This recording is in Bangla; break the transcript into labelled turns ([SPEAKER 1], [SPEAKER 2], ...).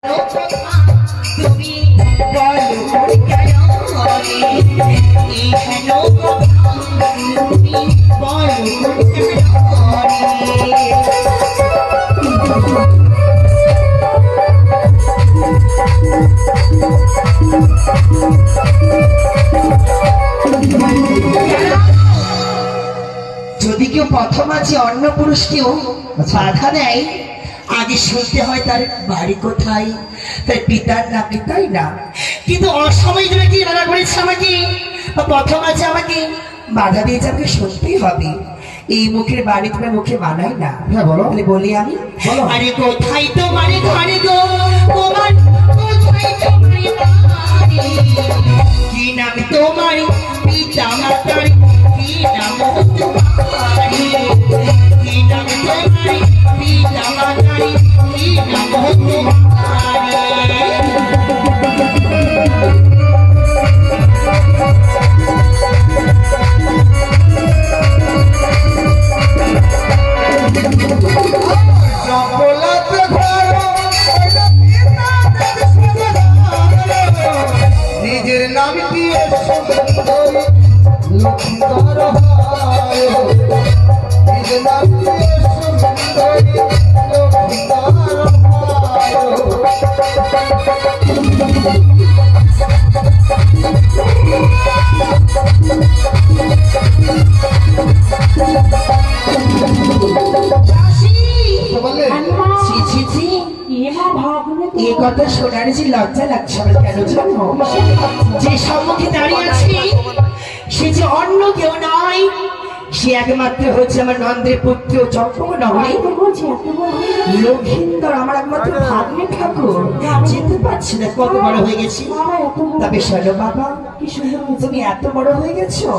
[SPEAKER 1] তুমি বলো কেন তুমি যদি কেউ প্রথম আছে অন্য পুরুষ কেউ বাধা দেয়, আগে শুনতে হয় তার বাড়ি কোথায়, তার পিতার নাম কি, তাই না? কিন্তু অসময় ধরে কি রান্না করেছে আমাকে, প্রথম আছে আমাকে বাধা দিয়েছে, আমাকে শুনতেই হবে। এই মুখের বাড়ি তোমার মুখে মানাই না।
[SPEAKER 2] হ্যাঁ বলো।
[SPEAKER 1] বলি আমি, আরে কোথায় তোমার ঘরে গো, তোমার কোথায় তোমার বাড়ি, কি নাম তোমার পিতা মাতার, কি নাম তোমার, কি নাম তোমার পিতা মাতার, কি নাম তোমার।
[SPEAKER 2] নিজের নাম দিয়ে নিজের নাম দিয়ে
[SPEAKER 1] এই কথা শোনার যে লজ্জা লাগছে আমার, কেন জানো? যে সম্মুখে দাঁড়িয়ে আছি সে যে অন্য কেউ নয়, সে একমাত্র হচ্ছে আমার নন্দের পুত্র চক্রবর্তী লক্ষিন্দর, আমার একমাত্র ভাগ্নে ঠাকুর। যেতে পারছি না, কত বড় হয়ে গেছি। তবে শোনো বাবা, তুমি এত বড় হয়ে গেছো,